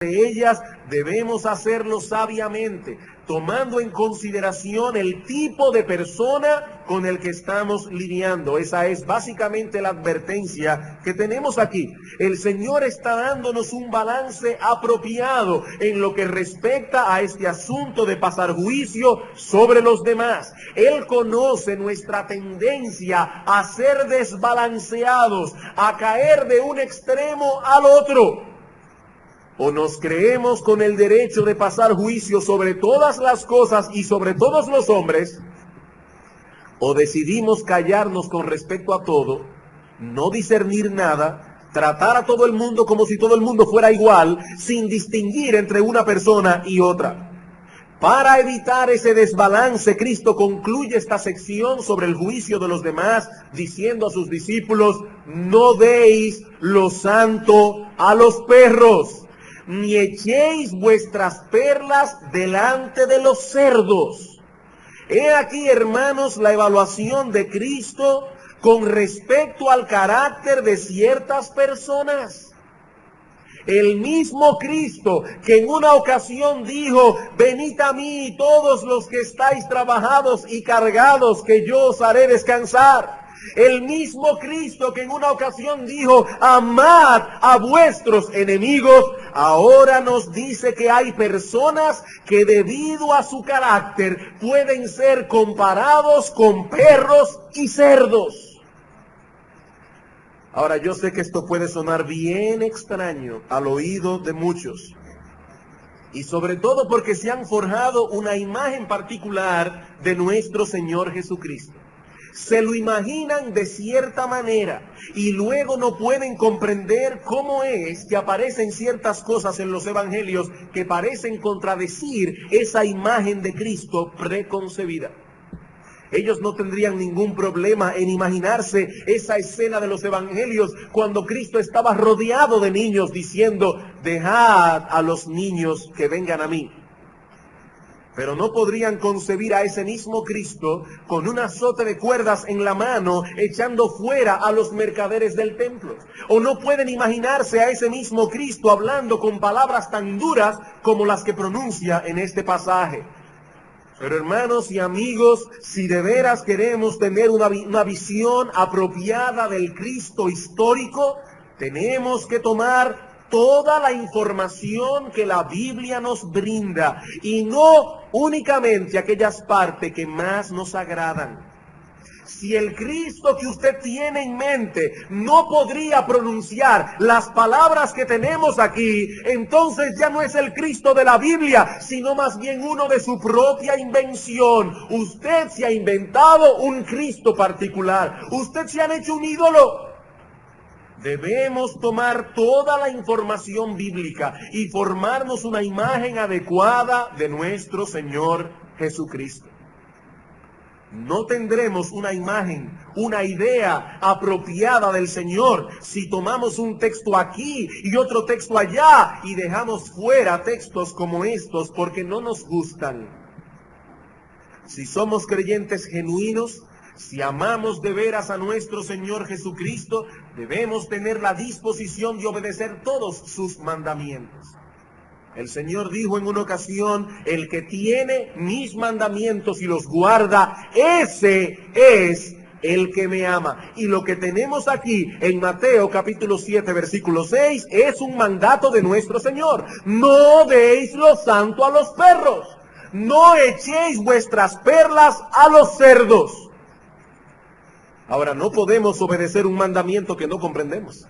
de ellas debemos hacerlo sabiamente, tomando en consideración el tipo de persona con el que estamos lidiando. Esa es básicamente la advertencia que tenemos aquí. El Señor está dándonos un balance apropiado en lo que respecta a este asunto de pasar juicio sobre los demás. Él conoce nuestra tendencia a ser desbalanceados, a caer de un extremo al otro. O nos creemos con el derecho de pasar juicio sobre todas las cosas y sobre todos los hombres, o decidimos callarnos con respecto a todo, no discernir nada, tratar a todo el mundo como si todo el mundo fuera igual, sin distinguir entre una persona y otra. Para evitar ese desbalance, Cristo concluye esta sección sobre el juicio de los demás, diciendo a sus discípulos: no deis lo santo a los perros, ni echéis vuestras perlas delante de los cerdos. He aquí, hermanos, la evaluación de Cristo con respecto al carácter de ciertas personas. El mismo Cristo que en una ocasión dijo: venid a mí todos los que estáis trabajados y cargados, que yo os haré descansar. El mismo Cristo que en una ocasión dijo: amad a vuestros enemigos, ahora nos dice que hay personas que debido a su carácter pueden ser comparados con perros y cerdos. Ahora, yo sé que esto puede sonar bien extraño al oído de muchos, y sobre todo porque se han forjado una imagen particular de nuestro Señor Jesucristo. Se lo imaginan de cierta manera y luego no pueden comprender cómo es que aparecen ciertas cosas en los evangelios que parecen contradecir esa imagen de Cristo preconcebida. Ellos no tendrían ningún problema en imaginarse esa escena de los evangelios cuando Cristo estaba rodeado de niños diciendo: dejad a los niños que vengan a mí. Pero no podrían concebir a ese mismo Cristo con un azote de cuerdas en la mano echando fuera a los mercaderes del templo. O no pueden imaginarse a ese mismo Cristo hablando con palabras tan duras como las que pronuncia en este pasaje. Pero hermanos y amigos, si de veras queremos tener una visión apropiada del Cristo histórico, tenemos que tomar toda la información que la Biblia nos brinda y no únicamente aquellas partes que más nos agradan. Si el Cristo que usted tiene en mente no podría pronunciar las palabras que tenemos aquí, entonces ya no es el Cristo de la Biblia, sino más bien uno de su propia invención. Usted se ha inventado un Cristo particular. Usted se ha hecho un ídolo. Debemos tomar toda la información bíblica y formarnos una imagen adecuada de nuestro Señor Jesucristo. No tendremos una imagen, una idea apropiada del Señor si tomamos un texto aquí y otro texto allá y dejamos fuera textos como estos porque no nos gustan. Si somos creyentes genuinos, si amamos de veras a nuestro Señor Jesucristo, debemos tener la disposición de obedecer todos sus mandamientos. El Señor dijo en una ocasión: el que tiene mis mandamientos y los guarda, ese es el que me ama. Y lo que tenemos aquí en Mateo capítulo 7 versículo 6 es un mandato de nuestro Señor: no deis lo santo a los perros, no echéis vuestras perlas a los cerdos. Ahora, no podemos obedecer un mandamiento que no comprendemos.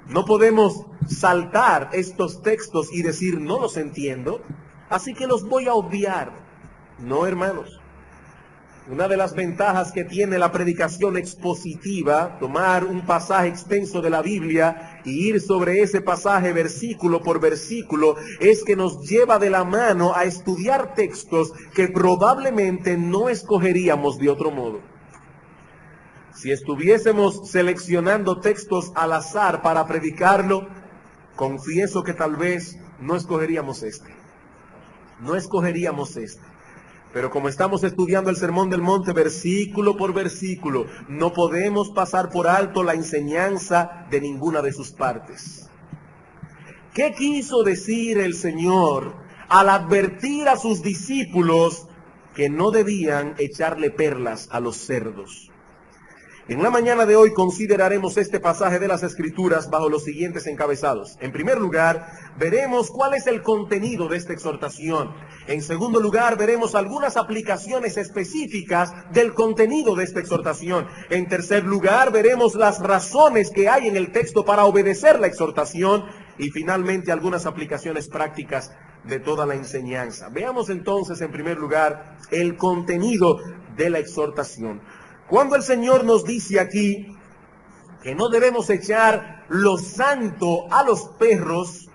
No podemos saltar estos textos y decir: no los entiendo, así que los voy a obviar. No, hermanos. Una de las ventajas que tiene la predicación expositiva, tomar un pasaje extenso de la Biblia y ir sobre ese pasaje versículo por versículo, es que nos lleva de la mano a estudiar textos que probablemente no escogeríamos de otro modo. Si estuviésemos seleccionando textos al azar para predicarlo, confieso que tal vez no escogeríamos este. No escogeríamos este. Pero como estamos estudiando el Sermón del Monte versículo por versículo, no podemos pasar por alto la enseñanza de ninguna de sus partes. ¿Qué quiso decir el Señor al advertir a sus discípulos que no debían echarle perlas a los cerdos? En la mañana de hoy consideraremos este pasaje de las Escrituras bajo los siguientes encabezados. En primer lugar, veremos cuál es el contenido de esta exhortación. En segundo lugar, veremos algunas aplicaciones específicas del contenido de esta exhortación. En tercer lugar, veremos las razones que hay en el texto para obedecer la exhortación. Y finalmente, algunas aplicaciones prácticas de toda la enseñanza. Veamos entonces, en primer lugar, el contenido de la exhortación. Cuando el Señor nos dice aquí que no debemos echar lo santo a los perros,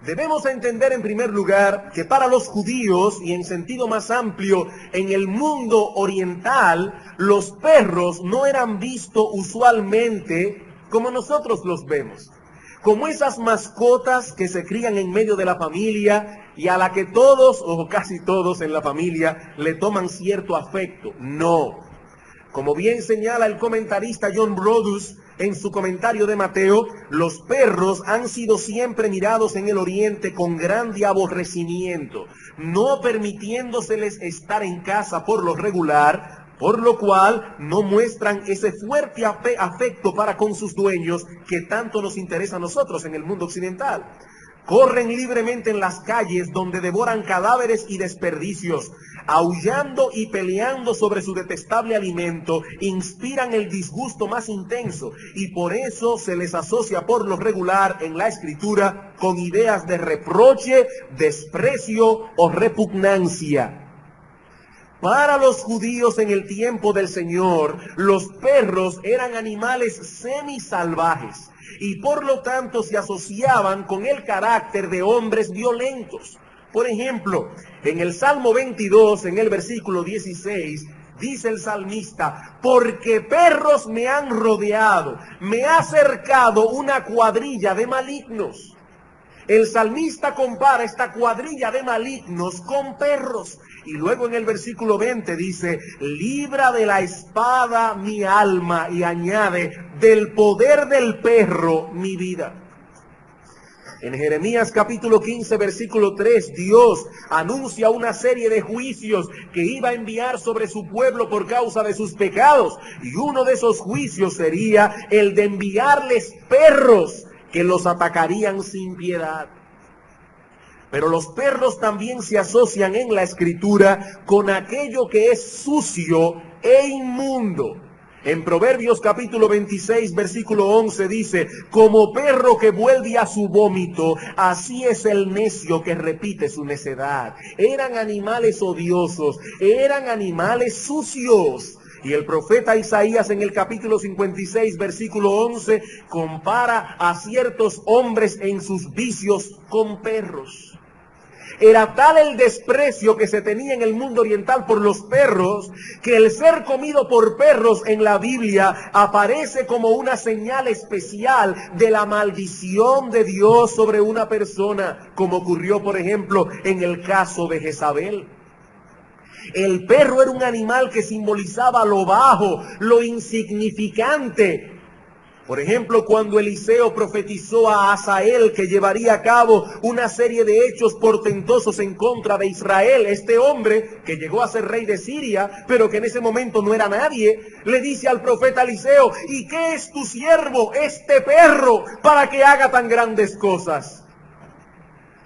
debemos entender en primer lugar que para los judíos y en sentido más amplio en el mundo oriental, los perros no eran vistos usualmente como nosotros los vemos, como esas mascotas que se crían en medio de la familia y a la que todos o casi todos en la familia le toman cierto afecto. No. Como bien señala el comentarista John Brodus en su comentario de Mateo, los perros han sido siempre mirados en el Oriente con grande aborrecimiento, no permitiéndoseles estar en casa por lo regular, por lo cual no muestran ese fuerte afecto para con sus dueños que tanto nos interesa a nosotros en el mundo occidental. Corren libremente en las calles donde devoran cadáveres y desperdicios, aullando y peleando sobre su detestable alimento, inspiran el disgusto más intenso y por eso se les asocia por lo regular en la Escritura con ideas de reproche, desprecio o repugnancia. Para los judíos en el tiempo del Señor, los perros eran animales semisalvajes y por lo tanto se asociaban con el carácter de hombres violentos. Por ejemplo, en el Salmo 22, en el versículo 16, dice el salmista: porque perros me han rodeado, me ha cercado una cuadrilla de malignos. El salmista compara esta cuadrilla de malignos con perros. Y luego en el versículo 20 dice: libra de la espada mi alma, y añade: del poder del perro mi vida. En Jeremías capítulo 15 versículo 3, Dios anuncia una serie de juicios que iba a enviar sobre su pueblo por causa de sus pecados. Y uno de esos juicios sería el de enviarles perros que los atacarían sin piedad. Pero los perros también se asocian en la Escritura con aquello que es sucio e inmundo. En Proverbios capítulo 26 versículo 11 dice: como perro que vuelve a su vómito, así es el necio que repite su necedad. Eran animales odiosos, eran animales sucios. Y el profeta Isaías en el capítulo 56 versículo 11 compara a ciertos hombres en sus vicios con perros. Era tal el desprecio que se tenía en el mundo oriental por los perros, que el ser comido por perros en la Biblia aparece como una señal especial de la maldición de Dios sobre una persona, como ocurrió por ejemplo en el caso de Jezabel. El perro era un animal que simbolizaba lo bajo, lo insignificante. Por ejemplo, cuando Eliseo profetizó a Hazael que llevaría a cabo una serie de hechos portentosos en contra de Israel, este hombre que llegó a ser rey de Siria, pero que en ese momento no era nadie, le dice al profeta Eliseo: ¿y qué es tu siervo, este perro, para que haga tan grandes cosas?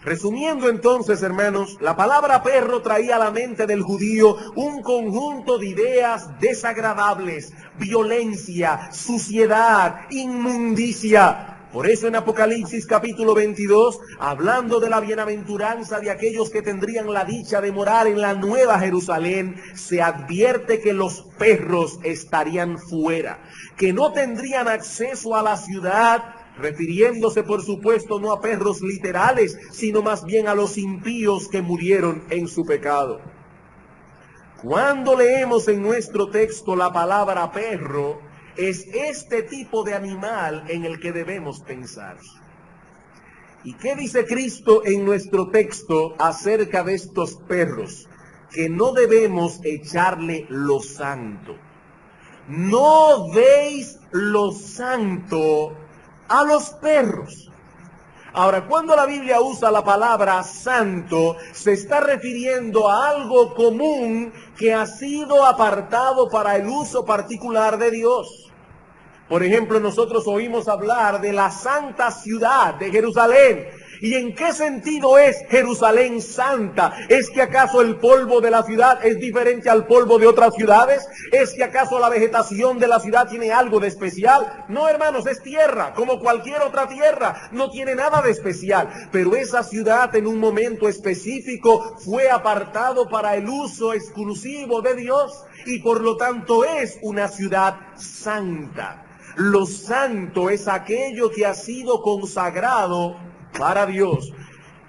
Resumiendo entonces, hermanos, la palabra perro traía a la mente del judío un conjunto de ideas desagradables: violencia, suciedad, inmundicia. Por eso en Apocalipsis capítulo 22, hablando de la bienaventuranza de aquellos que tendrían la dicha de morar en la nueva Jerusalén, se advierte que los perros estarían fuera, que no tendrían acceso a la ciudad, refiriéndose por supuesto no a perros literales, sino más bien a los impíos que murieron en su pecado. Cuando leemos en nuestro texto la palabra perro, es este tipo de animal en el que debemos pensar. ¿Y qué dice Cristo en nuestro texto acerca de estos perros? Que no debemos echarle lo santo. No deis lo santo a los perros. Ahora, cuando la Biblia usa la palabra santo, se está refiriendo a algo común que ha sido apartado para el uso particular de Dios. Por ejemplo, nosotros oímos hablar de la santa ciudad de Jerusalén. ¿Y en qué sentido es Jerusalén santa? ¿Es que acaso el polvo de la ciudad es diferente al polvo de otras ciudades? ¿Es que acaso la vegetación de la ciudad tiene algo de especial? No, hermanos, es tierra, como cualquier otra tierra. No tiene nada de especial. Pero esa ciudad en un momento específico fue apartado para el uso exclusivo de Dios y por lo tanto es una ciudad santa. Lo santo es aquello que ha sido consagrado para Dios.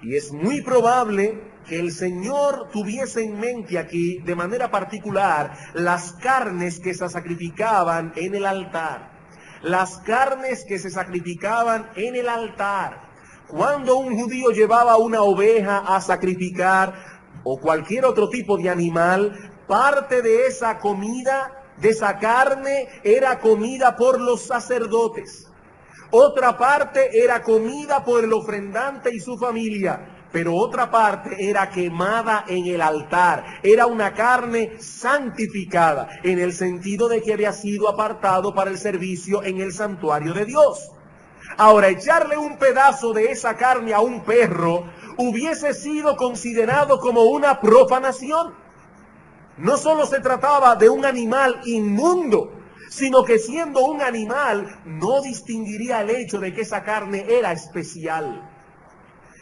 Y es muy probable que el Señor tuviese en mente aquí, de manera particular, las carnes que se sacrificaban en el altar. Las carnes que se sacrificaban en el altar. Cuando un judío llevaba una oveja a sacrificar, o cualquier otro tipo de animal, parte de esa comida, de esa carne, era comida por los sacerdotes. Otra parte era comida por el ofrendante y su familia, pero otra parte era quemada en el altar. Era una carne santificada, en el sentido de que había sido apartado para el servicio en el santuario de Dios. Ahora, echarle un pedazo de esa carne a un perro hubiese sido considerado como una profanación. No solo se trataba de un animal inmundo, sino que siendo un animal no distinguiría el hecho de que esa carne era especial,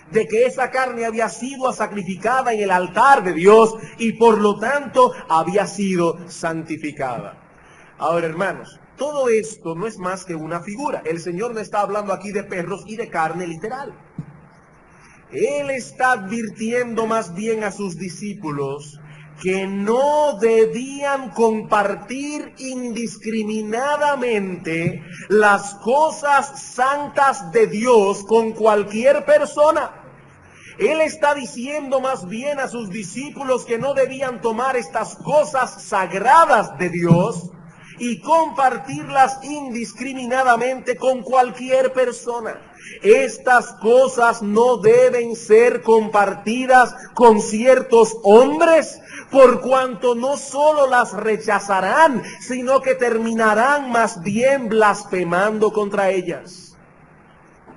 de que esa carne había sido sacrificada en el altar de Dios y por lo tanto había sido santificada. Ahora, hermanos, todo esto no es más que una figura. El Señor no está hablando aquí de perros y de carne literal. Él está advirtiendo más bien a sus discípulos que no debían compartir indiscriminadamente las cosas santas de Dios con cualquier persona. Él está diciendo más bien a sus discípulos que no debían tomar estas cosas sagradas de Dios y compartirlas indiscriminadamente con cualquier persona. Estas cosas no deben ser compartidas con ciertos hombres, por cuanto no solo las rechazarán, sino que terminarán más bien blasfemando contra ellas.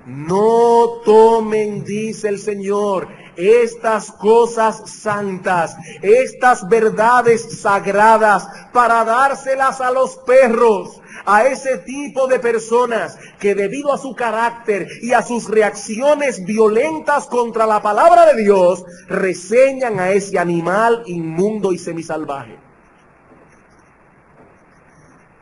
No tomen, dice el Señor, estas cosas santas, estas verdades sagradas, para dárselas a los perros, a ese tipo de personas que debido a su carácter y a sus reacciones violentas contra la palabra de Dios, reseñan a ese animal inmundo y semisalvaje.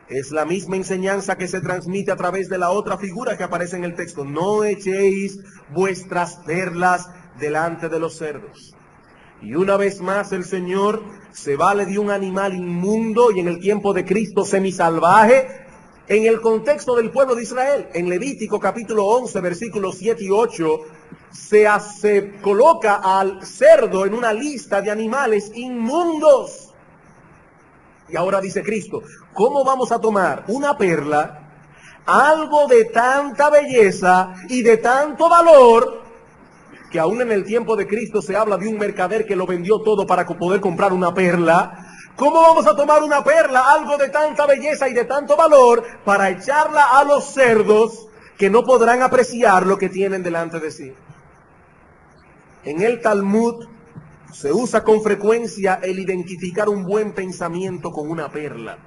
Es la misma enseñanza que se transmite a través de la otra figura que aparece en el texto. No echéis vuestras perlas delante de los cerdos. Y una vez más el Señor se vale de un animal inmundo y en el tiempo de Cristo semisalvaje, en el contexto del pueblo de Israel. En Levítico capítulo 11, versículos 7 y 8, se coloca al cerdo en una lista de animales inmundos. Y ahora dice Cristo, ¿cómo vamos a tomar una perla, algo de tanta belleza y de tanto valor, que aún en el tiempo de Cristo se habla de un mercader que lo vendió todo para poder comprar una perla? ¿Cómo vamos a tomar una perla, algo de tanta belleza y de tanto valor, para echarla a los cerdos que no podrán apreciar lo que tienen delante de sí? En el Talmud se usa con frecuencia el identificar un buen pensamiento con una perla.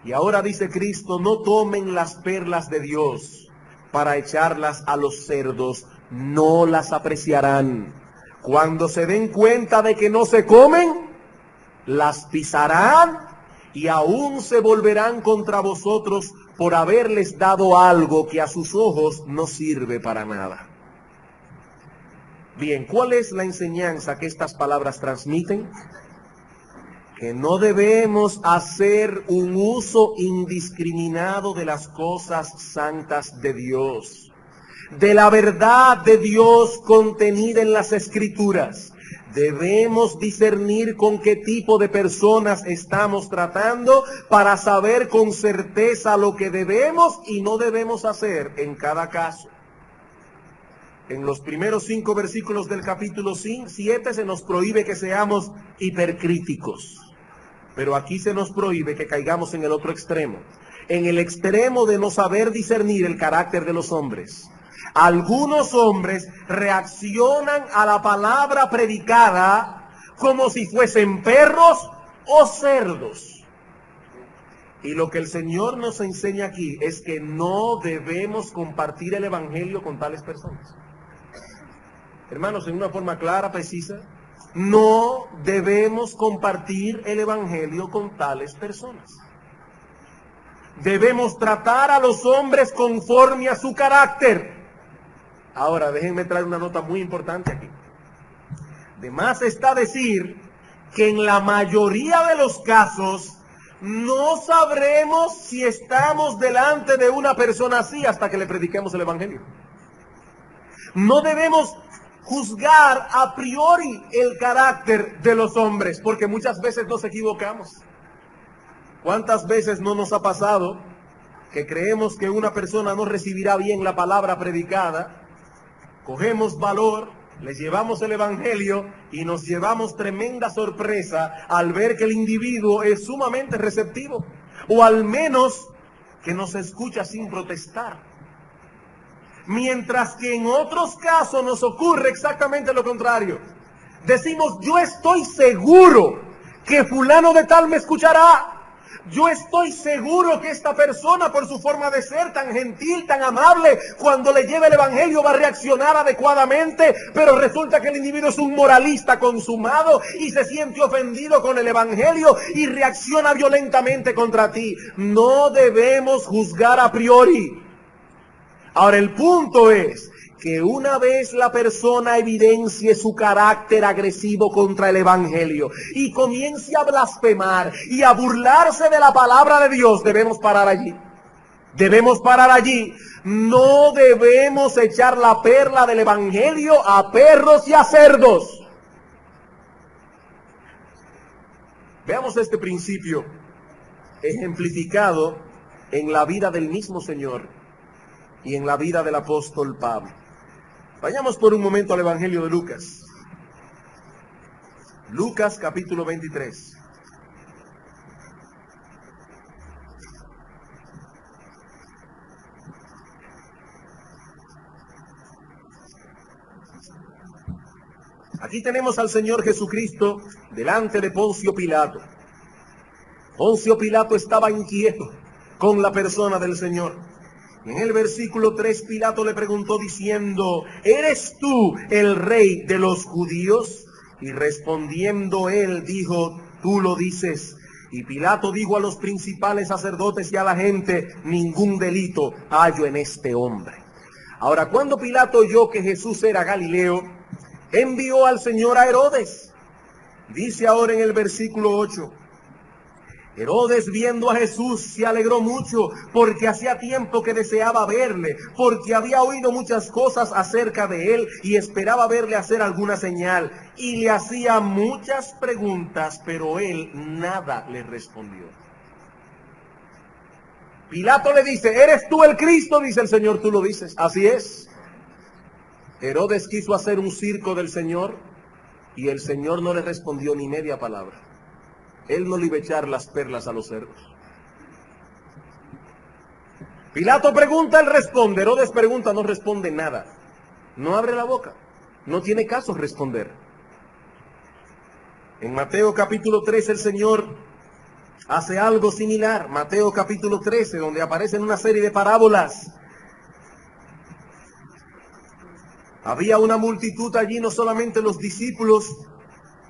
Y ahora dice Cristo, no tomen las perlas de Dios para echarlas a los cerdos, no las apreciarán. Cuando se den cuenta de que no se comen, las pisarán y aún se volverán contra vosotros por haberles dado algo que a sus ojos no sirve para nada. Bien, ¿cuál es la enseñanza que estas palabras transmiten? Que no debemos hacer un uso indiscriminado de las cosas santas de Dios, de la verdad de Dios contenida en las Escrituras. Debemos discernir con qué tipo de personas estamos tratando para saber con certeza lo que debemos y no debemos hacer en cada caso. En los primeros 5 versículos del capítulo 7 se nos prohíbe que seamos hipercríticos. Pero aquí se nos prohíbe que caigamos en el otro extremo. En el extremo de no saber discernir el carácter de los hombres. Algunos hombres reaccionan a la palabra predicada como si fuesen perros o cerdos. Y lo que el Señor nos enseña aquí es que no debemos compartir el Evangelio con tales personas. Hermanos, en una forma clara, precisa, no debemos compartir el Evangelio con tales personas. Debemos tratar a los hombres conforme a su carácter. Ahora, déjenme traer una nota muy importante aquí. De más está decir que en la mayoría de los casos no sabremos si estamos delante de una persona así hasta que le prediquemos el Evangelio. No debemos juzgar a priori el carácter de los hombres, porque muchas veces nos equivocamos. ¿Cuántas veces no nos ha pasado que creemos que una persona no recibirá bien la palabra predicada? Cogemos valor, les llevamos el Evangelio y nos llevamos tremenda sorpresa al ver que el individuo es sumamente receptivo, o al menos que nos escucha sin protestar. Mientras que en otros casos nos ocurre exactamente lo contrario. Decimos, yo estoy seguro que fulano de tal me escuchará. Yo estoy seguro que esta persona, por su forma de ser tan gentil, tan amable, cuando le lleve el Evangelio va a reaccionar adecuadamente, pero resulta que el individuo es un moralista consumado y se siente ofendido con el Evangelio y reacciona violentamente contra ti. No debemos juzgar a priori. Ahora, el punto es que una vez la persona evidencie su carácter agresivo contra el Evangelio y comience a blasfemar y a burlarse de la palabra de Dios, debemos parar allí. Debemos parar allí. No debemos echar la perla del Evangelio a perros y a cerdos. Veamos este principio ejemplificado en la vida del mismo Señor y en la vida del apóstol Pablo. Vayamos por un momento al Evangelio de Lucas. Lucas capítulo 23. Aquí tenemos al Señor Jesucristo delante de Poncio Pilato. Poncio Pilato estaba inquieto con la persona del Señor. En el versículo 3 Pilato le preguntó diciendo, ¿eres tú el rey de los judíos? Y respondiendo él dijo, tú lo dices. Y Pilato dijo a los principales sacerdotes y a la gente, ningún delito hallo en este hombre. Ahora, cuando Pilato oyó que Jesús era Galileo, envió al Señor a Herodes. Dice ahora en el versículo 8, Herodes, viendo a Jesús, se alegró mucho porque hacía tiempo que deseaba verle, porque había oído muchas cosas acerca de él y esperaba verle hacer alguna señal. Y le hacía muchas preguntas, pero él nada le respondió. Pilato le dice, ¿eres tú el Cristo? Dice el Señor, tú lo dices. Así es. Herodes quiso hacer un circo del Señor y el Señor no le respondió ni media palabra. Él no le iba a echar las perlas a los cerdos. Pilato pregunta, él responde. Herodes pregunta, no responde nada. No abre la boca. No tiene caso responder. En Mateo capítulo 13 el Señor hace algo similar. Mateo capítulo 13, donde aparecen una serie de parábolas. Había una multitud allí, no solamente los discípulos,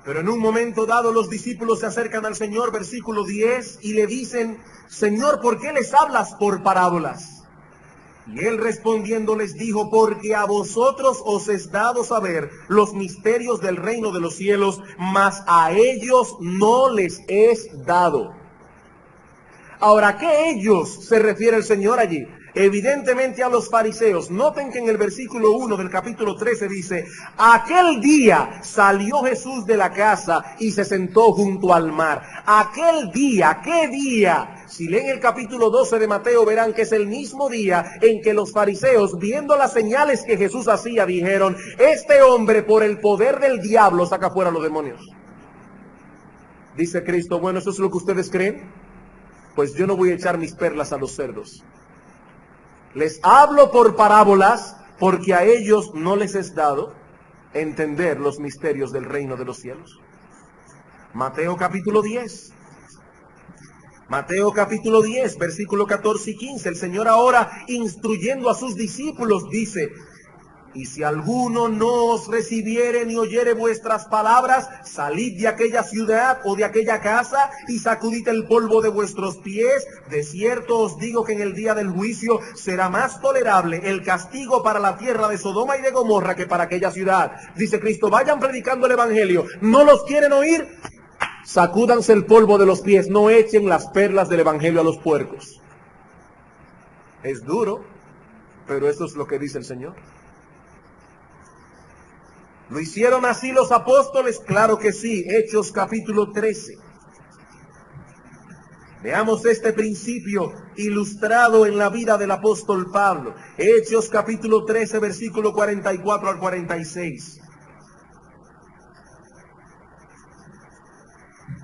pero en un momento dado los discípulos se acercan al Señor, versículo 10, y le dicen, Señor, ¿por qué les hablas por parábolas? Y él respondiendo les dijo, porque a vosotros os es dado saber los misterios del reino de los cielos, mas a ellos no les es dado. Ahora, ¿a qué ellos se refiere el Señor allí? evidentemente a los fariseos. Noten que en el versículo 1 del capítulo 13 dice: aquel día salió Jesús de la casa y se sentó junto al mar. Aquel día, ¿qué día? Si leen el capítulo 12 de Mateo, verán que es el mismo día en que los fariseos, viendo las señales que Jesús hacía, dijeron: este hombre por el poder del diablo saca fuera a los demonios. Dice Cristo: bueno, ¿eso es lo que ustedes creen? Pues yo no voy a echar mis perlas a los cerdos. Les hablo por parábolas, porque a ellos no les es dado entender los misterios del reino de los cielos. Mateo capítulo 10. Mateo capítulo 10, versículo 14 y 15. El Señor ahora, instruyendo a sus discípulos, dice: y si alguno no os recibiere ni oyere vuestras palabras, salid de aquella ciudad o de aquella casa y sacudid el polvo de vuestros pies. De cierto os digo que en el día del juicio será más tolerable el castigo para la tierra de Sodoma y de Gomorra que para aquella ciudad. Dice Cristo: vayan predicando el evangelio. ¿No los quieren oír? Sacúdanse el polvo de los pies. No echen las perlas del evangelio a los puercos. Es duro, pero eso es lo que dice el Señor. ¿Lo hicieron así los apóstoles? Claro que sí. Hechos capítulo 13. Veamos este principio ilustrado en la vida del apóstol Pablo. Hechos capítulo 13, versículo 44 al 46.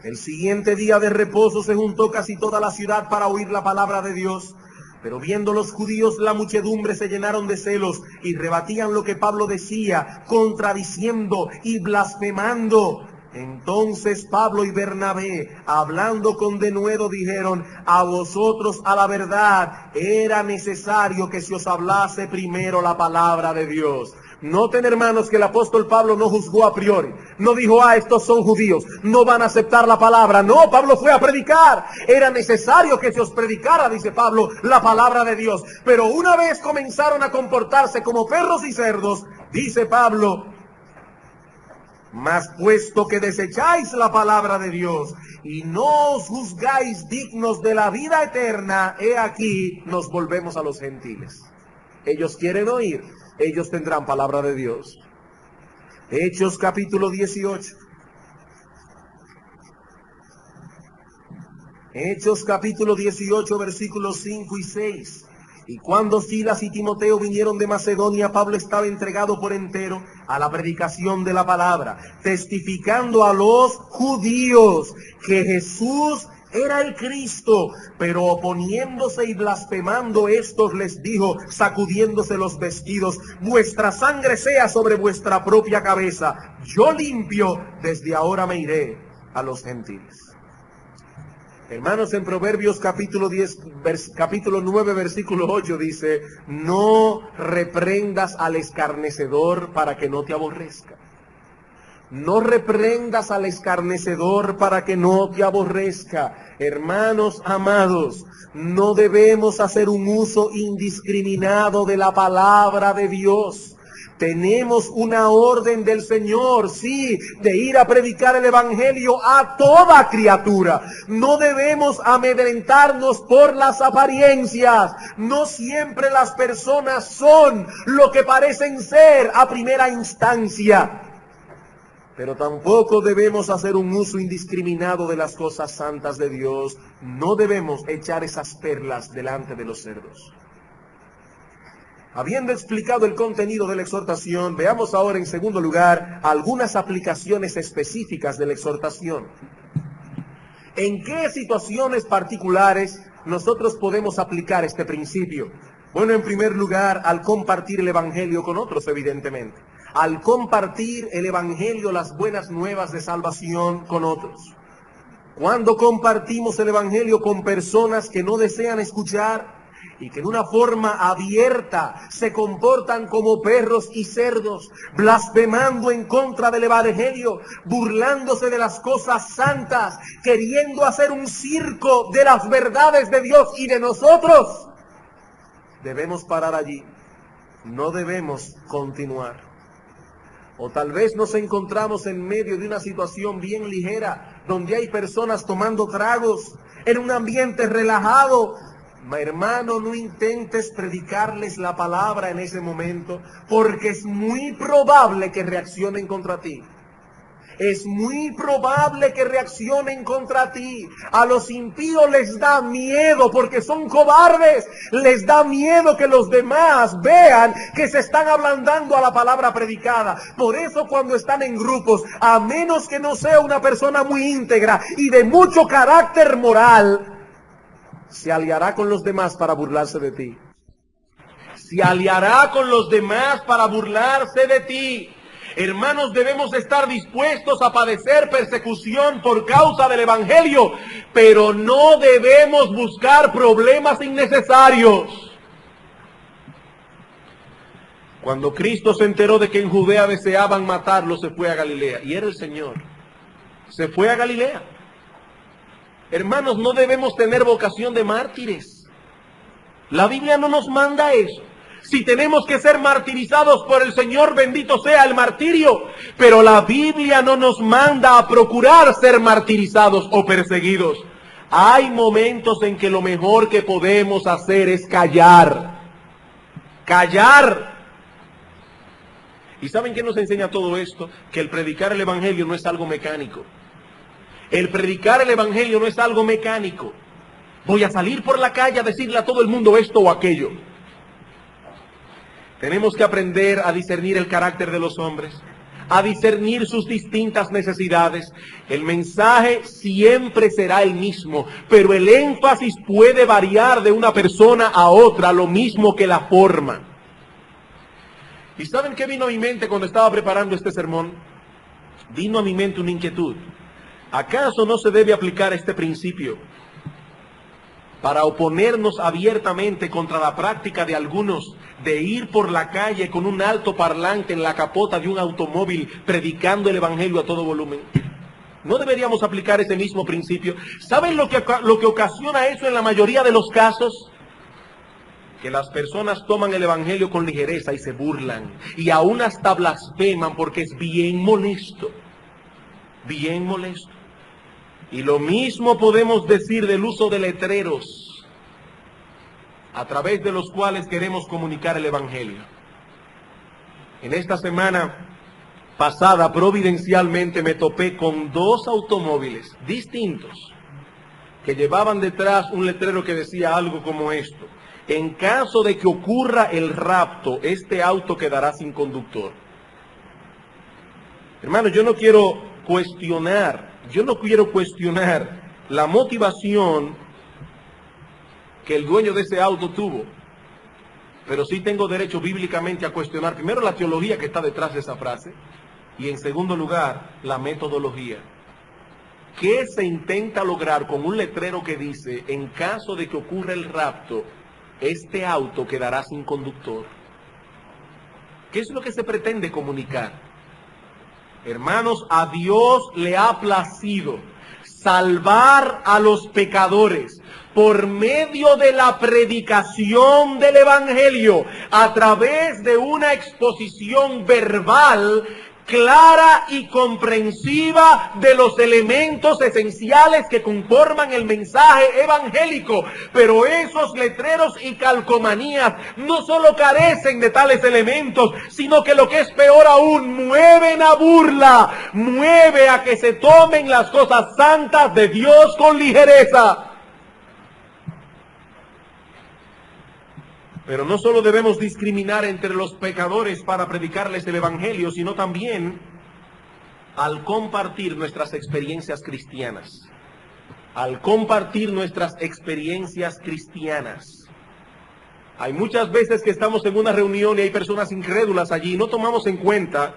El siguiente día de reposo se juntó casi toda la ciudad para oír la palabra de Dios. Pero viendo los judíos la muchedumbre, se llenaron de celos y rebatían lo que Pablo decía, contradiciendo y blasfemando. Entonces Pablo y Bernabé, hablando con denuedo, dijeron: a vosotros a la verdad era necesario que se os hablase primero la palabra de Dios. Noten, hermanos, que el apóstol Pablo no juzgó a priori. No dijo: estos son judíos, no van a aceptar la palabra. No, Pablo fue a predicar. Era necesario que se os predicara, dice Pablo, la palabra de Dios. Pero una vez comenzaron a comportarse como perros y cerdos, dice Pablo: mas puesto que desecháis la palabra de Dios y no os juzgáis dignos de la vida eterna, he aquí nos volvemos a los gentiles. Ellos quieren oír, ellos tendrán palabra de Dios. Hechos capítulo 18. Hechos capítulo 18, versículos 5 y 6. Y cuando Silas y Timoteo vinieron de Macedonia, Pablo estaba entregado por entero a la predicación de la palabra, testificando a los judíos que Jesús era el Cristo. Pero oponiéndose y blasfemando, estos les dijo, sacudiéndose los vestidos: vuestra sangre sea sobre vuestra propia cabeza. Yo limpio, desde ahora me iré a los gentiles. Hermanos, en Proverbios capítulo 9, versículo 8 dice: no reprendas al escarnecedor para que no te aborrezca. No reprendas al escarnecedor para que no te aborrezca. Hermanos amados, no debemos hacer un uso indiscriminado de la palabra de Dios. Tenemos una orden del Señor, sí, de ir a predicar el evangelio a toda criatura. No debemos amedrentarnos por las apariencias. No siempre las personas son lo que parecen ser a primera instancia. Pero tampoco debemos hacer un uso indiscriminado de las cosas santas de Dios. No debemos echar esas perlas delante de los cerdos. Habiendo explicado el contenido de la exhortación, veamos ahora en segundo lugar algunas aplicaciones específicas de la exhortación. ¿En qué situaciones particulares nosotros podemos aplicar este principio? Bueno, en primer lugar, al compartir el evangelio con otros, evidentemente. Al compartir el evangelio, las buenas nuevas de salvación con otros. Cuando compartimos el evangelio con personas que no desean escuchar y que de una forma abierta se comportan como perros y cerdos, blasfemando en contra del evangelio, burlándose de las cosas santas, queriendo hacer un circo de las verdades de Dios y de nosotros, debemos parar allí. No debemos continuar. O tal vez nos encontramos en medio de una situación bien ligera, donde hay personas tomando tragos, en un ambiente relajado. Hermano, no intentes predicarles la palabra en ese momento, porque es muy probable que reaccionen contra ti. Es muy probable que reaccionen contra ti. A los impíos les da miedo porque son cobardes. Les da miedo que los demás vean que se están ablandando a la palabra predicada. Por eso cuando están en grupos, a menos que no sea una persona muy íntegra y de mucho carácter moral, se aliará con los demás para burlarse de ti. Se aliará con los demás para burlarse de ti. Hermanos, debemos estar dispuestos a padecer persecución por causa del Evangelio, pero no debemos buscar problemas innecesarios. Cuando Cristo se enteró de que en Judea deseaban matarlo, se fue a Galilea, y era el Señor. Se fue a Galilea. Hermanos, no debemos tener vocación de mártires. La Biblia no nos manda eso. Si tenemos que ser martirizados por el Señor, bendito sea el martirio. Pero la Biblia no nos manda a procurar ser martirizados o perseguidos. Hay momentos en que lo mejor que podemos hacer es callar. Callar. ¿Y saben qué nos enseña todo esto? Que el predicar el Evangelio no es algo mecánico. El predicar el Evangelio no es algo mecánico. Voy a salir por la calle a decirle a todo el mundo esto o aquello. Tenemos que aprender a discernir el carácter de los hombres, a discernir sus distintas necesidades. El mensaje siempre será el mismo, pero el énfasis puede variar de una persona a otra, lo mismo que la forma. ¿Y saben qué vino a mi mente cuando estaba preparando este sermón? Vino a mi mente una inquietud. ¿Acaso no se debe aplicar este principio para oponernos abiertamente contra la práctica de algunos de ir por la calle con un altoparlante en la capota de un automóvil predicando el Evangelio a todo volumen? ¿No deberíamos aplicar ese mismo principio? ¿Saben lo que ocasiona eso en la mayoría de los casos? Que las personas toman el Evangelio con ligereza y se burlan, y aún hasta blasfeman porque es bien molesto. Bien molesto. Y lo mismo podemos decir del uso de letreros a través de los cuales queremos comunicar el Evangelio. En esta semana pasada, providencialmente, me topé con dos automóviles distintos que llevaban detrás un letrero que decía algo como esto: en caso de que ocurra el rapto, este auto quedará sin conductor. Hermanos, yo no quiero cuestionar la motivación que el dueño de ese auto tuvo, pero sí tengo derecho bíblicamente a cuestionar primero la teología que está detrás de esa frase y en segundo lugar la metodología. ¿Qué se intenta lograr con un letrero que dice en caso de que ocurra el rapto, este auto quedará sin conductor? ¿Qué es lo que se pretende comunicar? Hermanos, a Dios le ha placido salvar a los pecadores por medio de la predicación del Evangelio, a través de una exposición verbal clara y comprensiva de los elementos esenciales que conforman el mensaje evangélico. Pero esos letreros y calcomanías no solo carecen de tales elementos, sino que lo que es peor aún, mueven a burla, mueve a que se tomen las cosas santas de Dios con ligereza. Pero no solo debemos discriminar entre los pecadores para predicarles el Evangelio, sino también al compartir nuestras experiencias cristianas. Al compartir nuestras experiencias cristianas. Hay muchas veces que estamos en una reunión y hay personas incrédulas allí y no tomamos en cuenta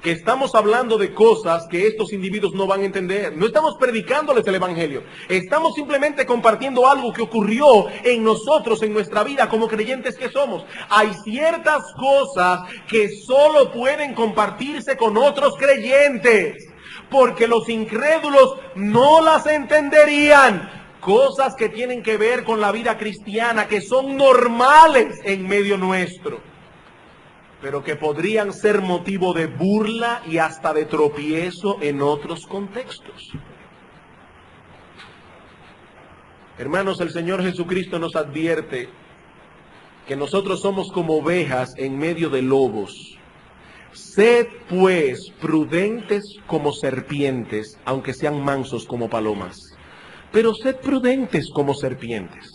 que estamos hablando de cosas que estos individuos no van a entender. No estamos predicándoles el Evangelio. Estamos simplemente compartiendo algo que ocurrió en nosotros, en nuestra vida, como creyentes que somos. Hay ciertas cosas que solo pueden compartirse con otros creyentes, porque los incrédulos no las entenderían. Cosas que tienen que ver con la vida cristiana, que son normales en medio nuestro, pero que podrían ser motivo de burla y hasta de tropiezo en otros contextos. Hermanos, el Señor Jesucristo nos advierte que nosotros somos como ovejas en medio de lobos. Sed pues prudentes como serpientes, aunque sean mansos como palomas. Pero sed prudentes como serpientes.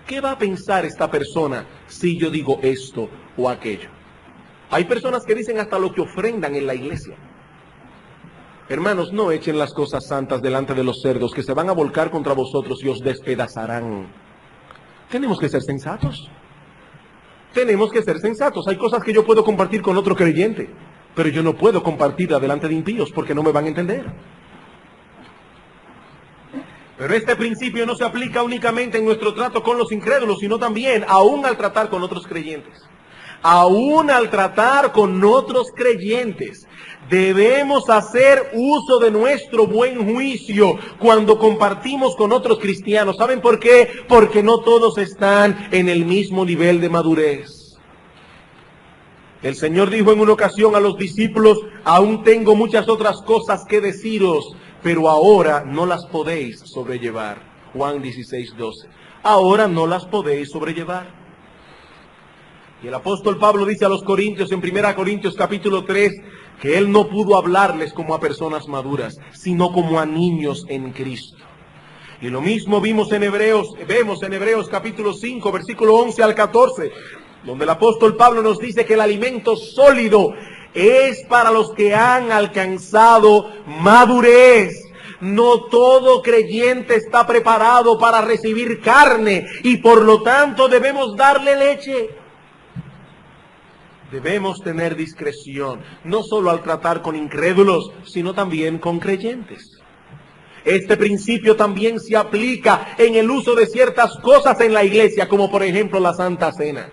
¿Qué va a pensar esta persona si yo digo esto o aquello? Hay personas que dicen hasta lo que ofrendan en la iglesia. Hermanos, no echen las cosas santas delante de los cerdos, que se van a volcar contra vosotros y os despedazarán. Tenemos que ser sensatos. Tenemos que ser sensatos. Hay cosas que yo puedo compartir con otro creyente, pero yo no puedo compartirla delante de impíos porque no me van a entender. Pero este principio no se aplica únicamente en nuestro trato con los incrédulos, sino también aún al tratar con otros creyentes. Aún al tratar con otros creyentes, debemos hacer uso de nuestro buen juicio cuando compartimos con otros cristianos. ¿Saben por qué? Porque no todos están en el mismo nivel de madurez. El Señor dijo en una ocasión a los discípulos: aún tengo muchas otras cosas que deciros, pero ahora no las podéis sobrellevar. Juan 16:12. Ahora no las podéis sobrellevar. Y el apóstol Pablo dice a los corintios en 1 Corintios capítulo 3 que él no pudo hablarles como a personas maduras, sino como a niños en Cristo. Y lo mismo vemos en Hebreos capítulo 5, versículo 11 al 14, donde el apóstol Pablo nos dice que el alimento sólido es para los que han alcanzado madurez. No todo creyente está preparado para recibir carne y por lo tanto debemos darle leche. Debemos tener discreción, no solo al tratar con incrédulos, sino también con creyentes. Este principio también se aplica en el uso de ciertas cosas en la iglesia, como por ejemplo la Santa Cena.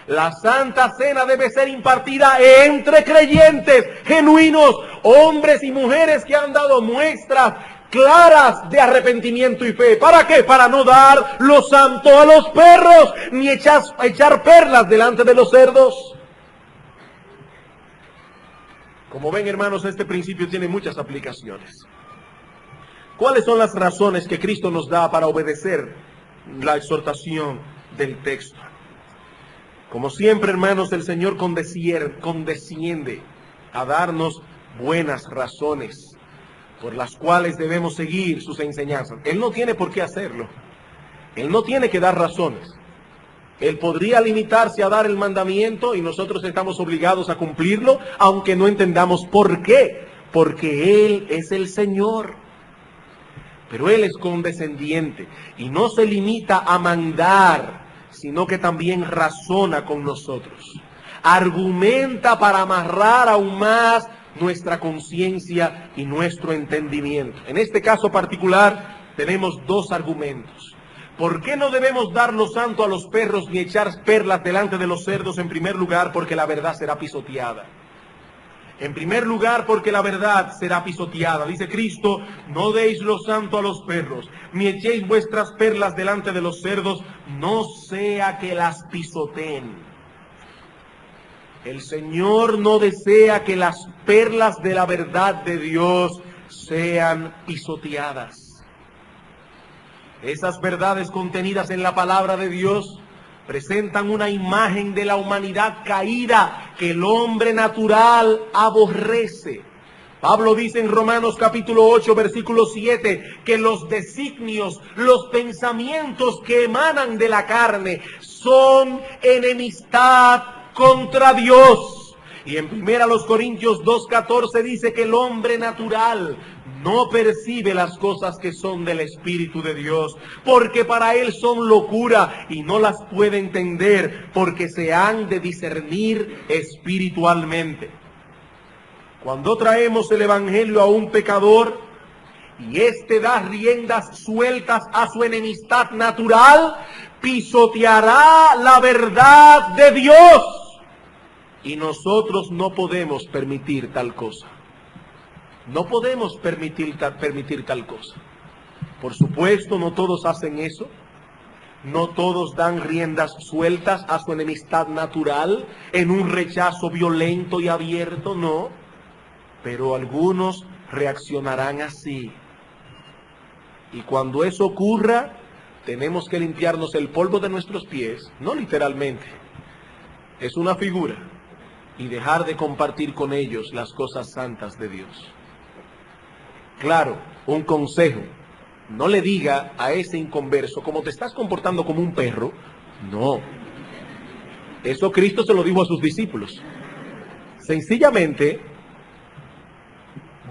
La Santa Cena debe ser impartida entre creyentes genuinos, hombres y mujeres que han dado muestras claras de arrepentimiento y fe. ¿Para qué? Para no dar lo santo a los perros, ni echar perlas delante de los cerdos. Como ven, hermanos, este principio tiene muchas aplicaciones. ¿Cuáles son las razones que Cristo nos da para obedecer la exhortación del texto? Como siempre, hermanos, el Señor condesciende a darnos buenas razones por las cuales debemos seguir sus enseñanzas. Él no tiene por qué hacerlo. Él no tiene que dar razones. Él podría limitarse a dar el mandamiento y nosotros estamos obligados a cumplirlo, aunque no entendamos por qué. Porque Él es el Señor. Pero Él es condescendiente y no se limita a mandar, sino que también razona con nosotros. Argumenta para amarrar aún más nuestra conciencia y nuestro entendimiento. En este caso particular tenemos dos argumentos. ¿Por qué no debemos dar lo santo a los perros ni echar perlas delante de los cerdos? En primer lugar, porque la verdad será pisoteada. En primer lugar, porque la verdad será pisoteada. Dice Cristo: no deis lo santo a los perros, ni echéis vuestras perlas delante de los cerdos, no sea que las pisoteen. El Señor no desea que las perlas de la verdad de Dios sean pisoteadas. Esas verdades contenidas en la palabra de Dios presentan una imagen de la humanidad caída que el hombre natural aborrece. Pablo dice en Romanos capítulo 8, versículo 7, que los designios, los pensamientos que emanan de la carne son enemistad contra Dios. Y en 1 Corintios 2:14 dice que el hombre natural no percibe las cosas que son del Espíritu de Dios, porque para él son locura y no las puede entender, porque se han de discernir espiritualmente. Cuando traemos el Evangelio a un pecador y éste da riendas sueltas a su enemistad natural, pisoteará la verdad de Dios. Y nosotros no podemos permitir tal cosa. No podemos permitir tal cosa. Por supuesto, no todos hacen eso. No todos dan riendas sueltas a su enemistad natural en un rechazo violento y abierto, no. Pero algunos reaccionarán así. Y cuando eso ocurra, tenemos que limpiarnos el polvo de nuestros pies, no literalmente, es una figura, y dejar de compartir con ellos las cosas santas de Dios. Claro, un consejo: no le diga a ese inconverso, como te estás comportando como un perro. No. Eso Cristo se lo dijo a sus discípulos. Sencillamente,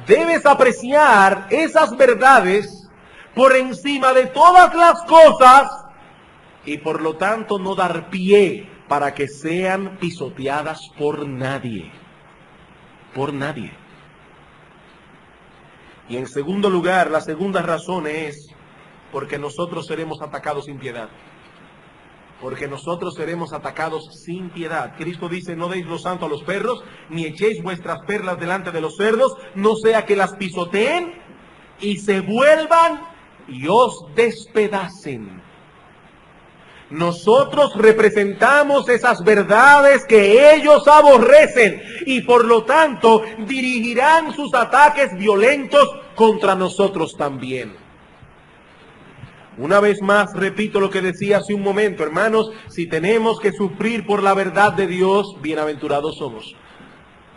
debes apreciar esas verdades por encima de todas las cosas y por lo tanto no dar pie para que sean pisoteadas por nadie. Por nadie. Y en segundo lugar, la segunda razón es porque nosotros seremos atacados sin piedad. Porque nosotros seremos atacados sin piedad. Cristo dice: no deis lo santo a los perros, ni echéis vuestras perlas delante de los cerdos, no sea que las pisoteen y se vuelvan y os despedacen. Nosotros representamos esas verdades que ellos aborrecen y por lo tanto dirigirán sus ataques violentos contra nosotros también. Una vez más repito lo que decía hace un momento, hermanos: si tenemos que sufrir por la verdad de Dios, bienaventurados somos.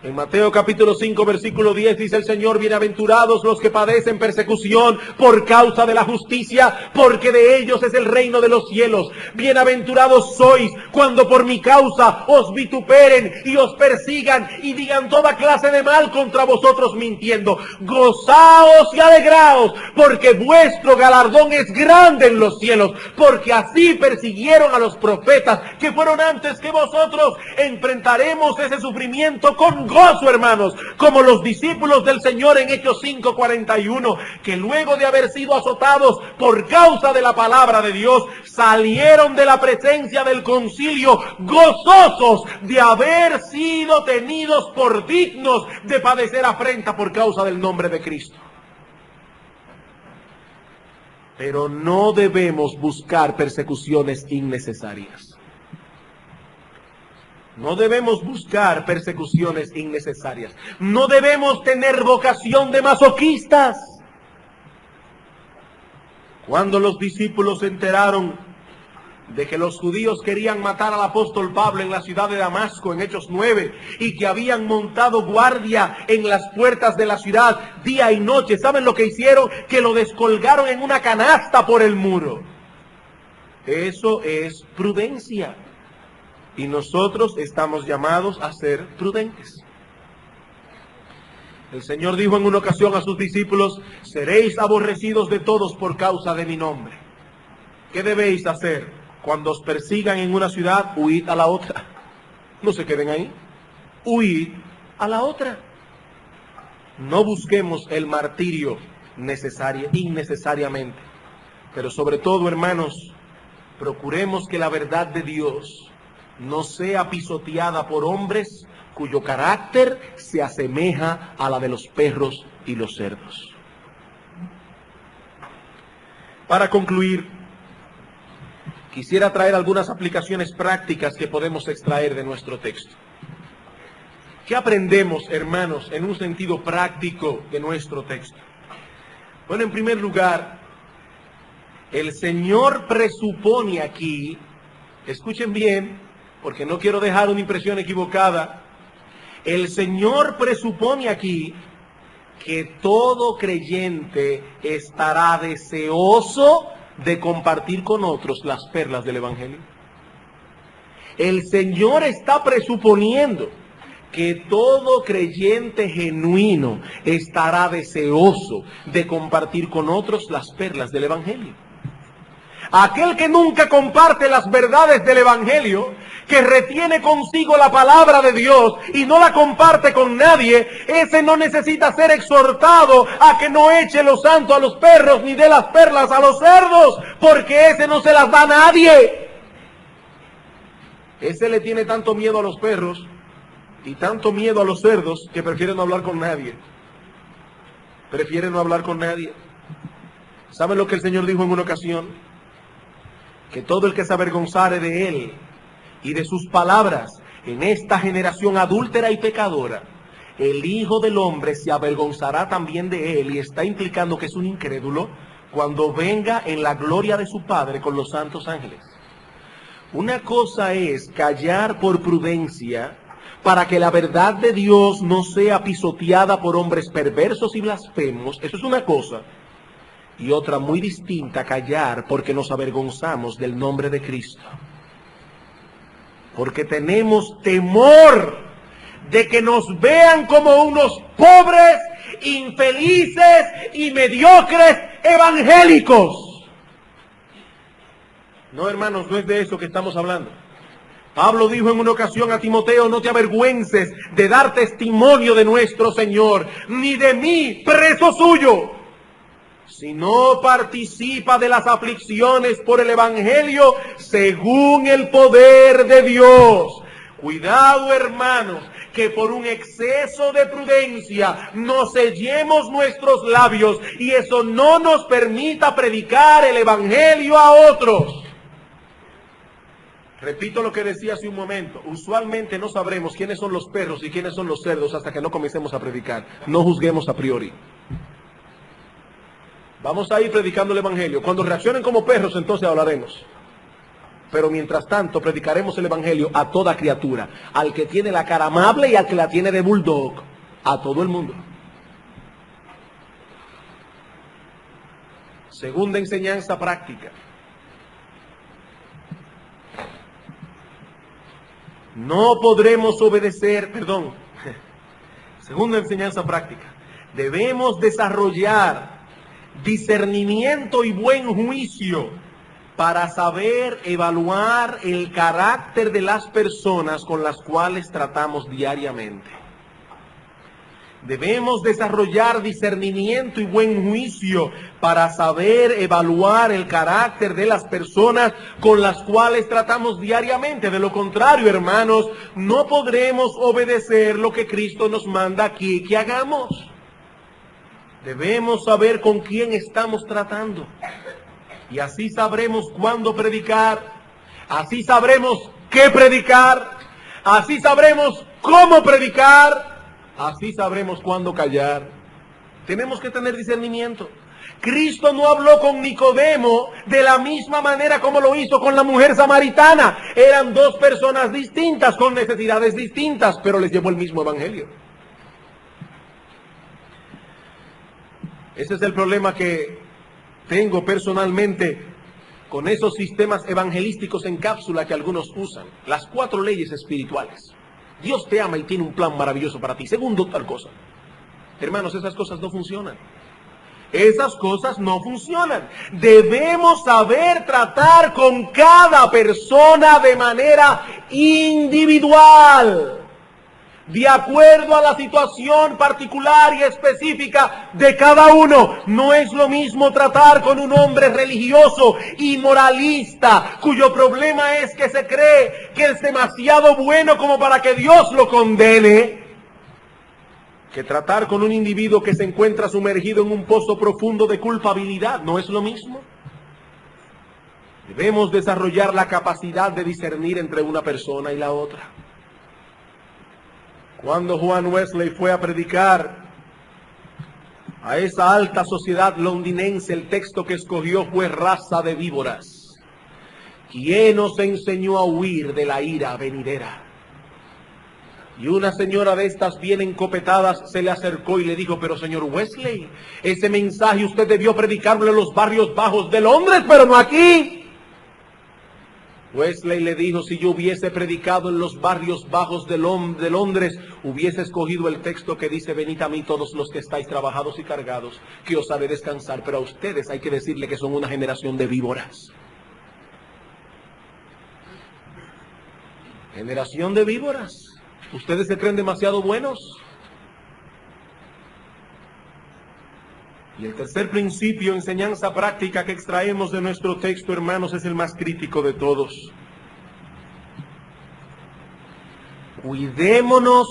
En Mateo capítulo 5 versículo 10 dice el Señor: bienaventurados los que padecen persecución por causa de la justicia, porque de ellos es el reino de los cielos. Bienaventurados sois cuando por mi causa os vituperen y os persigan y digan toda clase de mal contra vosotros mintiendo. Gozaos y alegraos, porque vuestro galardón es grande en los cielos, porque así persiguieron a los profetas que fueron antes que vosotros. Enfrentaremos ese sufrimiento con gozo, hermanos, como los discípulos del Señor en Hechos 5:41, que luego de haber sido azotados por causa de la palabra de Dios, salieron de la presencia del concilio gozosos de haber sido tenidos por dignos de padecer afrenta por causa del nombre de Cristo. Pero no debemos buscar persecuciones innecesarias. No debemos buscar persecuciones innecesarias. No debemos tener vocación de masoquistas. Cuando los discípulos se enteraron de que los judíos querían matar al apóstol Pablo en la ciudad de Damasco, en Hechos 9, y que habían montado guardia en las puertas de la ciudad día y noche, ¿saben lo que hicieron? Que lo descolgaron en una canasta por el muro. Eso es prudencia. Y nosotros estamos llamados a ser prudentes. El Señor dijo en una ocasión a sus discípulos: seréis aborrecidos de todos por causa de mi nombre. ¿Qué debéis hacer? Cuando os persigan en una ciudad, huid a la otra. No se queden ahí. Huid a la otra. No busquemos el martirio innecesariamente. Pero sobre todo, hermanos, procuremos que la verdad de Dios no sea pisoteada por hombres cuyo carácter se asemeja a la de los perros y los cerdos. Para concluir, quisiera traer algunas aplicaciones prácticas que podemos extraer de nuestro texto. ¿Qué aprendemos, hermanos, en un sentido práctico de nuestro texto? Bueno, en primer lugar, el Señor presupone aquí, escuchen bien, porque no quiero dejar una impresión equivocada. El Señor presupone aquí que todo creyente estará deseoso de compartir con otros las perlas del Evangelio. El Señor está presuponiendo que todo creyente genuino estará deseoso de compartir con otros las perlas del Evangelio. Aquel que nunca comparte las verdades del Evangelio, que retiene consigo la palabra de Dios y no la comparte con nadie, ese no necesita ser exhortado a que no eche lo santo a los perros ni dé las perlas a los cerdos, porque ese no se las da a nadie. Ese le tiene tanto miedo a los perros y tanto miedo a los cerdos que prefiere no hablar con nadie. Prefiere no hablar con nadie. ¿Saben lo que el Señor dijo en una ocasión? Que todo el que se avergonzare de Él y de sus palabras en esta generación adúltera y pecadora, el Hijo del Hombre se avergonzará también de Él, y está implicando que es un incrédulo cuando venga en la gloria de su Padre con los santos ángeles. Una cosa es callar por prudencia para que la verdad de Dios no sea pisoteada por hombres perversos y blasfemos. Eso es una cosa. Y otra muy distinta, callar porque nos avergonzamos del nombre de Cristo. Porque tenemos temor de que nos vean como unos pobres, infelices y mediocres evangélicos. No, hermanos, no es de eso que estamos hablando. Pablo dijo en una ocasión a Timoteo: no te avergüences de dar testimonio de nuestro Señor, ni de mí, preso suyo, si no participa de las aflicciones por el Evangelio según el poder de Dios. Cuidado, hermanos, que por un exceso de prudencia no sellemos nuestros labios y eso no nos permita predicar el Evangelio a otros. Repito lo que decía hace un momento: usualmente no sabremos quiénes son los perros y quiénes son los cerdos hasta que no comencemos a predicar. No juzguemos a priori. Vamos a ir predicando el Evangelio. Cuando reaccionen como perros, entonces hablaremos. Pero mientras tanto, predicaremos el Evangelio a toda criatura. Al que tiene la cara amable y al que la tiene de bulldog. A todo el mundo. Segunda enseñanza práctica. No podremos obedecer, segunda enseñanza práctica. Debemos desarrollar discernimiento y buen juicio para saber evaluar el carácter de las personas con las cuales tratamos diariamente. Debemos desarrollar discernimiento y buen juicio para saber evaluar el carácter de las personas con las cuales tratamos diariamente. De lo contrario, hermanos, no podremos obedecer lo que Cristo nos manda aquí que hagamos. Debemos saber con quién estamos tratando. Y así sabremos cuándo predicar, así sabremos qué predicar, así sabremos cómo predicar, así sabremos cuándo callar. Tenemos que tener discernimiento. Cristo no habló con Nicodemo de la misma manera como lo hizo con la mujer samaritana. Eran dos personas distintas, con necesidades distintas, pero les llevó el mismo evangelio. Ese es el problema que tengo personalmente con esos sistemas evangelísticos en cápsula que algunos usan. Las 4 leyes espirituales. Dios te ama y tiene un plan maravilloso para ti. Segundo, tal cosa. Hermanos, esas cosas no funcionan. Esas cosas no funcionan. Debemos saber tratar con cada persona de manera individual, de acuerdo a la situación particular y específica de cada uno. No es lo mismo tratar con un hombre religioso y moralista, cuyo problema es que se cree que es demasiado bueno como para que Dios lo condene, que tratar con un individuo que se encuentra sumergido en un pozo profundo de culpabilidad. No es lo mismo. Debemos desarrollar la capacidad de discernir entre una persona y la otra. Cuando Juan Wesley fue a predicar a esa alta sociedad londinense, el texto que escogió fue raza de víboras. ¿Quién os enseñó a huir de la ira venidera? Y una señora de estas bien encopetadas se le acercó y le dijo: pero señor Wesley, ese mensaje usted debió predicarlo en los barrios bajos de Londres, pero no aquí. Wesley le dijo: si yo hubiese predicado en los barrios bajos de Londres, hubiese escogido el texto que dice: venid a mí todos los que estáis trabajados y cargados, que os haré descansar. Pero a ustedes hay que decirle que son una generación de víboras. Generación de víboras. ¿Ustedes se creen demasiado buenos? Y el tercer principio, enseñanza práctica que extraemos de nuestro texto, hermanos, es el más crítico de todos. Cuidémonos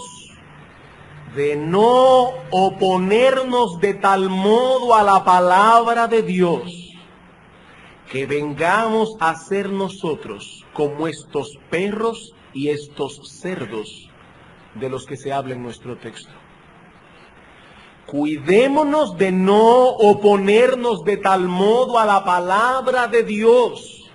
de no oponernos de tal modo a la palabra de Dios que vengamos a ser nosotros como estos perros y estos cerdos de los que se habla en nuestro texto. Cuidémonos de no oponernos de tal modo a la palabra de Dios,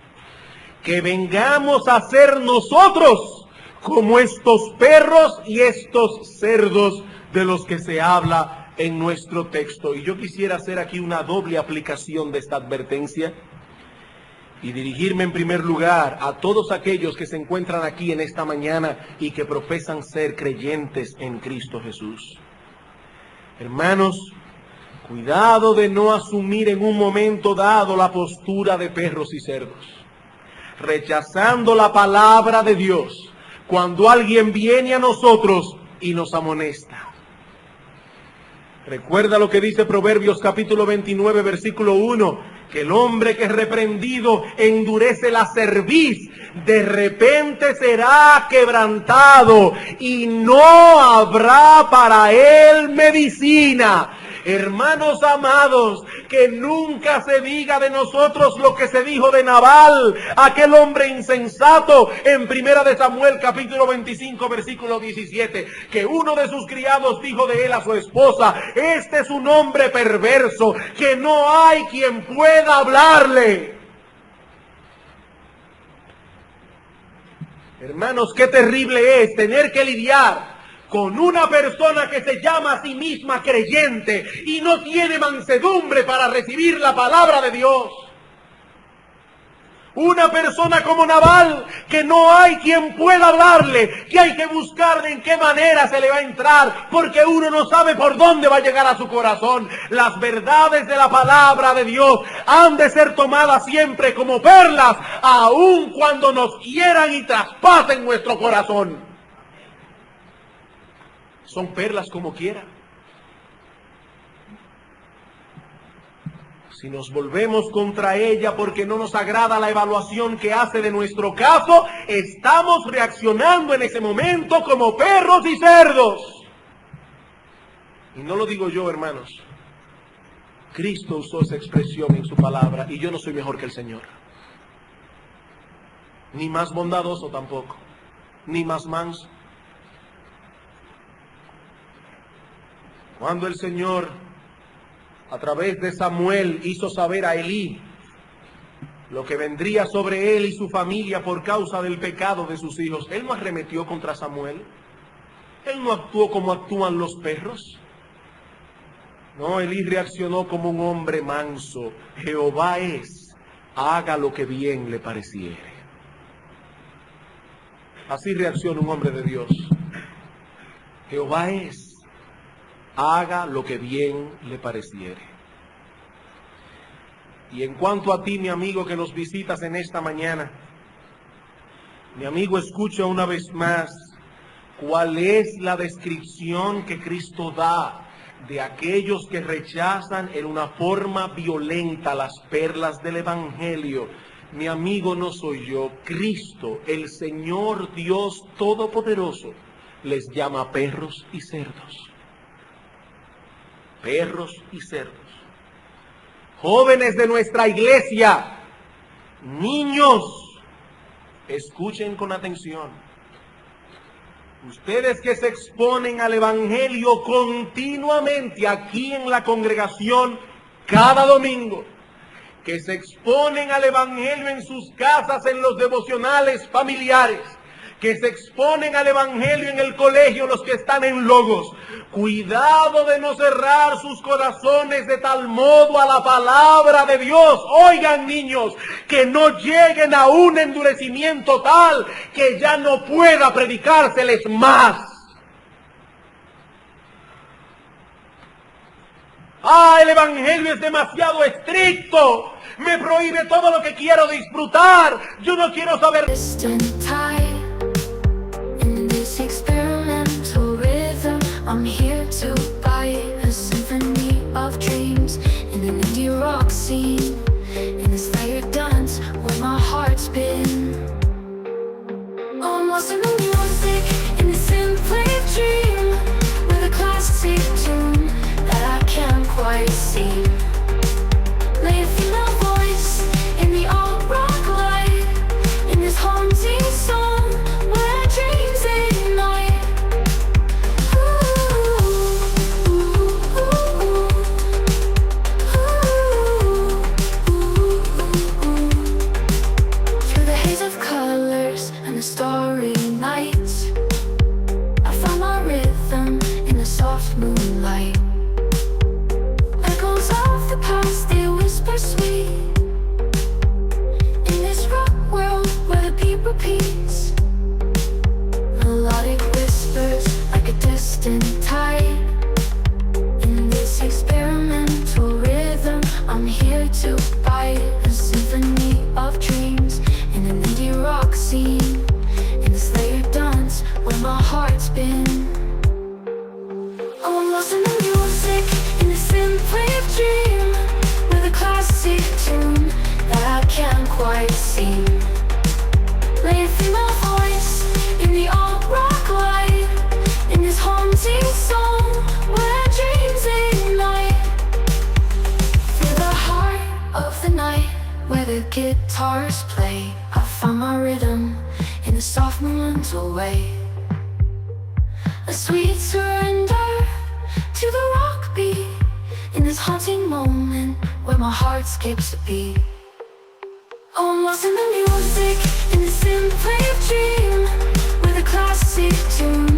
que vengamos a ser nosotros como estos perros y estos cerdos de los que se habla en nuestro texto. Y yo quisiera hacer aquí una doble aplicación de esta advertencia y dirigirme en primer lugar a todos aquellos que se encuentran aquí en esta mañana y que profesan ser creyentes en Cristo Jesús. Hermanos, cuidado de no asumir en un momento dado la postura de perros y cerdos, rechazando la palabra de Dios cuando alguien viene a nosotros y nos amonesta. Recuerda lo que dice Proverbios capítulo 29, versículo 1, que el hombre que es reprendido endurece la cerviz, de repente será quebrantado y no habrá para él medicina. Hermanos amados, que nunca se diga de nosotros lo que se dijo de Nabal, aquel hombre insensato, en 1 de Samuel capítulo 25 versículo 17, que uno de sus criados dijo de él a su esposa: este es un hombre perverso, que no hay quien pueda hablarle. Hermanos, qué terrible es tener que lidiar con una persona que se llama a sí misma creyente y no tiene mansedumbre para recibir la palabra de Dios. Una persona como Nabal, que no hay quien pueda hablarle, que hay que buscar en qué manera se le va a entrar, porque uno no sabe por dónde va a llegar a su corazón. Las verdades de la palabra de Dios han de ser tomadas siempre como perlas, aun cuando nos quieran y traspasen nuestro corazón. Son perlas como quiera. Si nos volvemos contra ella porque no nos agrada la evaluación que hace de nuestro caso, estamos reaccionando en ese momento como perros y cerdos. Y no lo digo yo, hermanos. Cristo usó esa expresión en su palabra y yo no soy mejor que el Señor. Ni más bondadoso tampoco, ni más manso. Cuando el Señor, a través de Samuel, hizo saber a Elí lo que vendría sobre él y su familia por causa del pecado de sus hijos, él no arremetió contra Samuel. Él no actuó como actúan los perros. No, Elí reaccionó como un hombre manso. Jehová es, haga lo que bien le pareciere. Así reacciona un hombre de Dios. Jehová es, haga lo que bien le pareciere. Y en cuanto a ti, mi amigo que nos visitas en esta mañana, mi amigo, escucha una vez más cuál es la descripción que Cristo da de aquellos que rechazan en una forma violenta las perlas del Evangelio. Mi amigo, no soy yo, Cristo, el Señor Dios Todopoderoso, les llama perros y cerdos. Perros y cerdos. Jóvenes de nuestra iglesia, niños, escuchen con atención. Ustedes que se exponen al Evangelio continuamente aquí en la congregación cada domingo, que se exponen al Evangelio en sus casas, en los devocionales familiares, que se exponen al Evangelio en el colegio, los que están en Logos. Cuidado de no cerrar sus corazones de tal modo a la palabra de Dios. Oigan, niños, que no lleguen a un endurecimiento tal que ya no pueda predicárseles más. El Evangelio es demasiado estricto. Me prohíbe todo lo que quiero disfrutar. Yo no quiero saber. I'm here to buy a symphony of dreams in an indie rock scene, in this layered dance where my heart's been. I'm lost in the music, in this enclave dream, with a classic tune that I can't quite see. Lay a female voice in the alt rock light, in this haunting song where dreams ignite. dreams, in an indie rock scene, in this layered dance where my heart's been. Oh, I'm lost in the music, in this synthwave dream, with a classic tune that I can't quite sing. Lay a female voice in the alt-rock light, in this haunting song where dreams ignite. Through the heart of the night, where the guitars play, I found my rhythm in a soft monumental way. A sweet surrender to the rock beat, in this haunting moment where my heart skips a beat. Oh, I'm lost in the music, in the synthwave dream, with a classic tune